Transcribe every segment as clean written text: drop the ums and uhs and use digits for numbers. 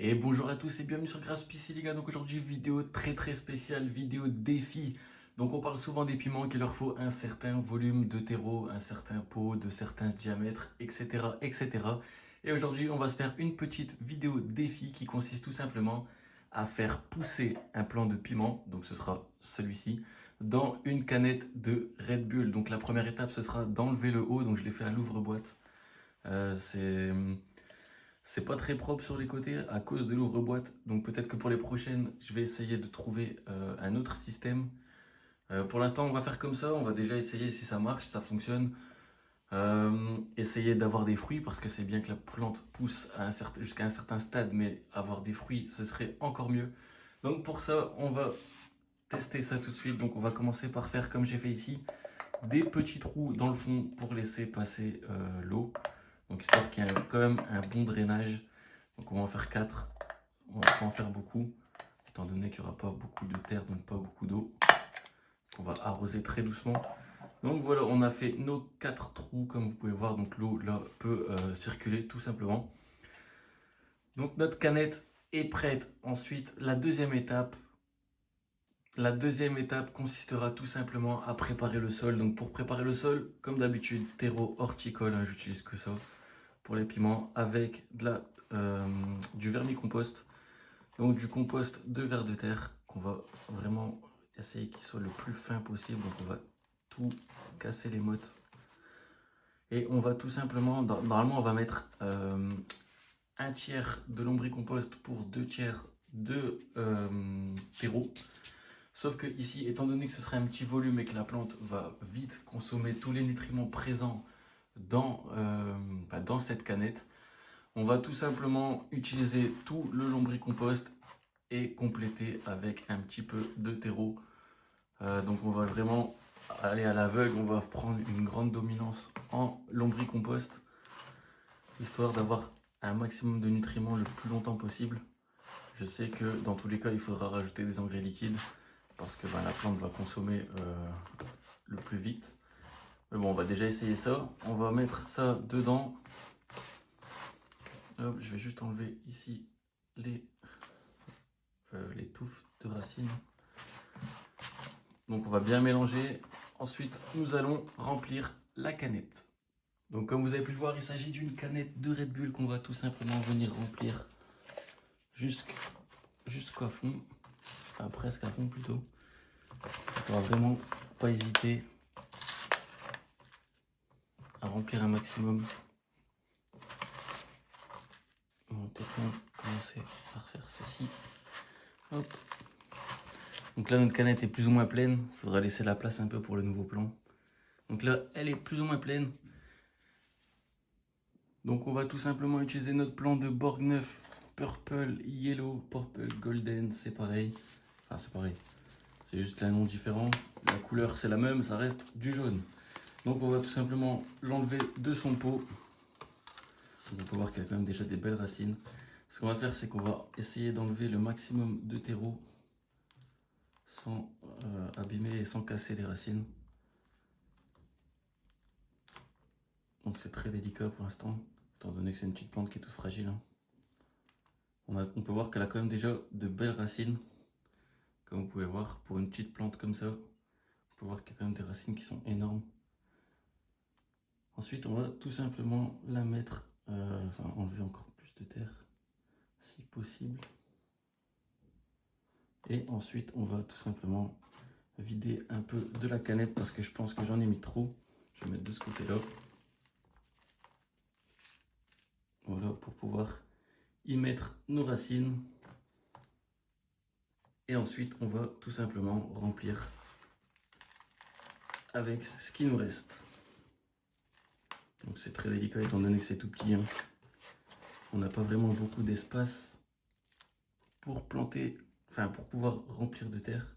Et bonjour à tous et bienvenue sur Grâce Pisciliga. Donc aujourd'hui vidéo très spéciale, vidéo défi. Donc on parle souvent des piments qu'il leur faut un certain volume de terreau, un certain pot, de certains diamètres, etc. Et aujourd'hui on va se faire une petite vidéo défi qui consiste tout simplement à faire pousser un plant de piment, donc ce sera celui-ci, dans une canette de Red Bull. Donc la première étape ce sera d'enlever le haut, donc je l'ai fait à l'ouvre-boîte. C'est pas très propre sur les côtés à cause de l'ouvre-boîte. Donc peut-être que pour les prochaines, je vais essayer de trouver un autre système. Pour l'instant, on va faire comme ça. On va déjà essayer si ça marche, si ça fonctionne. Essayer d'avoir des fruits parce que c'est bien que la plante pousse jusqu'à un certain stade, mais avoir des fruits, ce serait encore mieux. Donc pour ça, on va tester ça tout de suite. Donc on va commencer par faire comme j'ai fait ici, des petits trous dans le fond pour laisser passer l'eau. Donc histoire qu'il y ait quand même un bon drainage. Donc on va en faire 4. On va pas en faire beaucoup, étant donné qu'il n'y aura pas beaucoup de terre, donc pas beaucoup d'eau. On va arroser très doucement. Donc voilà, on a fait nos 4 trous, comme vous pouvez voir. Donc l'eau là peut circuler tout simplement. Donc notre canette est prête. Ensuite, la deuxième étape. La deuxième étape consistera tout simplement à préparer le sol. Donc pour préparer le sol, comme d'habitude, terreau horticole, hein, j'utilise que ça pour les piments, avec du vermicompost. Donc du compost de vers de terre qu'on va vraiment essayer qu'il soit le plus fin possible. Donc on va tout casser les mottes. Et on va tout simplement, normalement on va mettre un tiers de lombricompost pour 2 tiers de terreau. Sauf que ici, étant donné que ce serait un petit volume et que la plante va vite consommer tous les nutriments présents dans cette canette, on va tout simplement utiliser tout le lombricompost et compléter avec un petit peu de terreau. Donc on va vraiment aller à l'aveugle, on va prendre une grande dominance en lombricompost, histoire d'avoir un maximum de nutriments le plus longtemps possible. Je sais que dans tous les cas, il faudra rajouter des engrais liquides, parce que la plante va consommer le plus vite. Mais bon, on va déjà essayer ça. On va mettre ça dedans. Hop, je vais juste enlever ici les touffes de racines. Donc on va bien mélanger. Ensuite, nous allons remplir la canette. Donc comme vous avez pu le voir, il s'agit d'une canette de Red Bull qu'on va tout simplement venir remplir jusqu'à fond. Enfin, presque à fond plutôt. On va vraiment pas hésiter à remplir un maximum. On va peut-être commencer par faire ceci. Hop. Donc là notre canette est plus ou moins pleine. Il faudra laisser la place un peu pour le nouveau plant. Donc là elle est plus ou moins pleine. Donc on va tout simplement utiliser notre plant de Borg 9 Purple Yellow, Purple Golden, c'est pareil. Enfin c'est pareil, c'est juste un nom différent. La couleur c'est la même, ça reste du jaune. Donc on va tout simplement l'enlever de son pot. Donc on peut voir qu'il y a quand même déjà des belles racines. Ce qu'on va faire, c'est qu'on va essayer d'enlever le maximum de terreau sans abîmer et sans casser les racines. Donc c'est très délicat pour l'instant, étant donné que c'est une petite plante qui est toute fragile. Hein. On peut voir qu'elle a quand même déjà de belles racines. Comme vous pouvez voir, pour une petite plante comme ça, on peut voir qu'il y a quand même des racines qui sont énormes. Ensuite, on va tout simplement la mettre, enlever encore plus de terre, si possible. Et ensuite, on va tout simplement vider un peu de la canette parce que je pense que j'en ai mis trop. Je vais mettre de ce côté-là. Voilà, pour pouvoir y mettre nos racines. Et ensuite, on va tout simplement remplir avec ce qui nous reste. Donc c'est très délicat étant donné que c'est tout petit. Hein. On n'a pas vraiment beaucoup d'espace pour planter, pour pouvoir remplir de terre.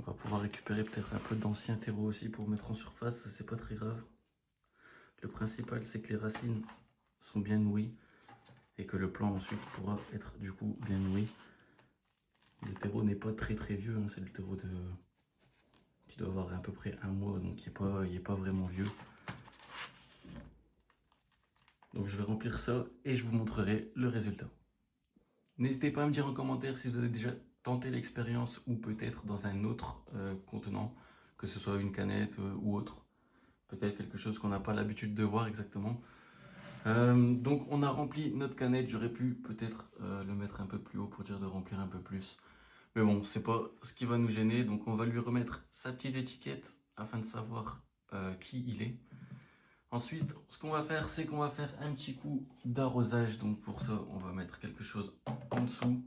On va pouvoir récupérer peut-être un peu d'ancien terreau aussi pour mettre en surface, c'est pas très grave. Le principal c'est que les racines sont bien nourries et que le plant ensuite pourra être du coup bien nourri. Le terreau n'est pas très vieux, hein, c'est le terreau qui doit avoir à peu près un mois, donc il n'est pas vraiment vieux. Donc je vais remplir ça et je vous montrerai le résultat. N'hésitez pas à me dire en commentaire si vous avez déjà tenté l'expérience ou peut-être dans un autre contenant, que ce soit une canette ou autre. Peut-être quelque chose qu'on n'a pas l'habitude de voir exactement. Donc on a rempli notre canette, j'aurais pu peut-être le mettre un peu plus haut pour dire de remplir un peu plus. Mais bon, c'est pas ce qui va nous gêner, donc on va lui remettre sa petite étiquette afin de savoir qui il est. Ensuite, ce qu'on va faire, c'est qu'on va faire un petit coup d'arrosage. Donc pour ça, on va mettre quelque chose en dessous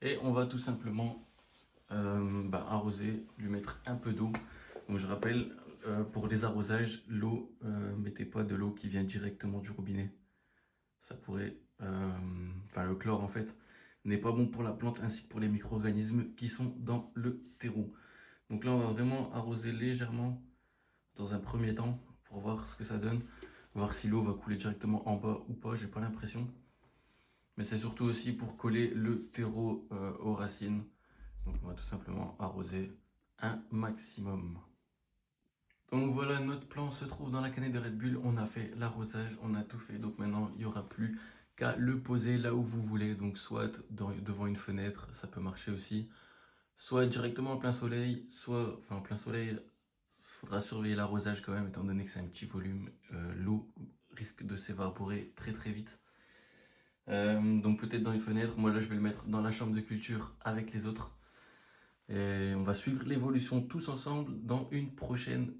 et on va tout simplement arroser, lui mettre un peu d'eau. Donc je rappelle, pour les arrosages, l'eau, mettez pas de l'eau qui vient directement du robinet. Ça pourrait, le chlore en fait, n'est pas bon pour la plante ainsi que pour les micro-organismes qui sont dans le terreau. Donc là, on va vraiment arroser légèrement dans un premier temps pour voir ce que ça donne, voir si l'eau va couler directement en bas ou pas, j'ai pas l'impression. Mais c'est surtout aussi pour coller le terreau aux racines. Donc on va tout simplement arroser un maximum. Donc voilà, notre plan se trouve dans la canette de Red Bull. On a fait l'arrosage, on a tout fait. Donc maintenant, il n'y aura plus qu'à le poser là où vous voulez. Donc soit devant une fenêtre, ça peut marcher aussi. Soit directement en plein soleil, soit, enfin en plein soleil, il faudra surveiller l'arrosage quand même, étant donné que c'est un petit volume. L'eau risque de s'évaporer très vite. Donc peut-être dans une fenêtre. Moi là, je vais le mettre dans la chambre de culture avec les autres. Et on va suivre l'évolution tous ensemble dans une prochaine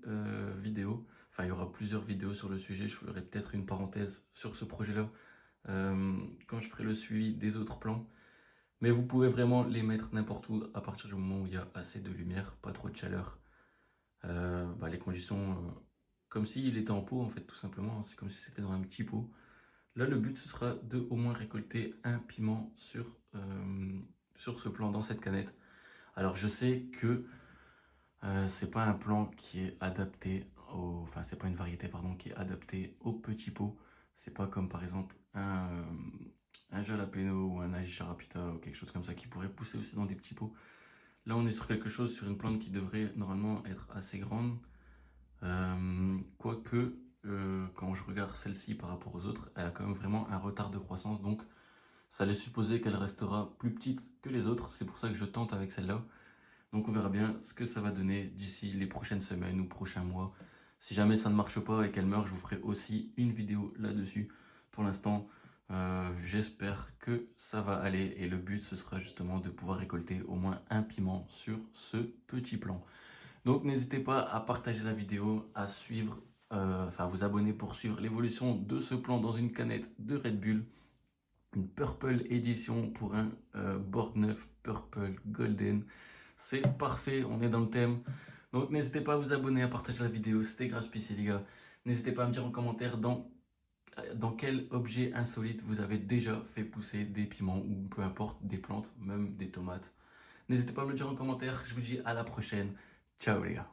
vidéo. Enfin, il y aura plusieurs vidéos sur le sujet. Je ferai peut-être une parenthèse sur ce projet-là quand je ferai le suivi des autres plans. Mais vous pouvez vraiment les mettre n'importe où à partir du moment où il y a assez de lumière, pas trop de chaleur. Les conditions, comme s'il était en pot en fait, tout simplement. C'est comme si c'était dans un petit pot. Là, le but, ce sera de au moins récolter un piment sur ce plan, dans cette canette. Alors je sais que c'est pas un plant qui est adapté enfin c'est pas une variété pardon qui est adaptée aux petits pots. C'est pas comme par exemple un jalapeno ou un agisharapita ou quelque chose comme ça qui pourrait pousser aussi dans des petits pots. Là on est sur quelque chose, sur une plante qui devrait normalement être assez grande. Quoique quand je regarde celle-ci par rapport aux autres, elle a quand même vraiment un retard de croissance, donc ça laisse supposer qu'elle restera plus petite que les autres. C'est pour ça que je tente avec celle-là. Donc on verra bien ce que ça va donner d'ici les prochaines semaines ou prochains mois. Si jamais ça ne marche pas et qu'elle meurt, je vous ferai aussi une vidéo là-dessus. Pour l'instant, j'espère que ça va aller et le but ce sera justement de pouvoir récolter au moins un piment sur ce petit plan. Donc n'hésitez pas à partager la vidéo, à suivre, à vous abonner pour suivre l'évolution de ce plan dans une canette de Red Bull. Une Purple édition pour un board 9 Purple Golden. C'est parfait, on est dans le thème. Donc n'hésitez pas à vous abonner, à partager la vidéo. C'était Grashpc les gars. N'hésitez pas à me dire en commentaire dans quel objet insolite vous avez déjà fait pousser des piments ou peu importe, des plantes, même des tomates. N'hésitez pas à me le dire en commentaire. Je vous dis à la prochaine. Ciao les gars.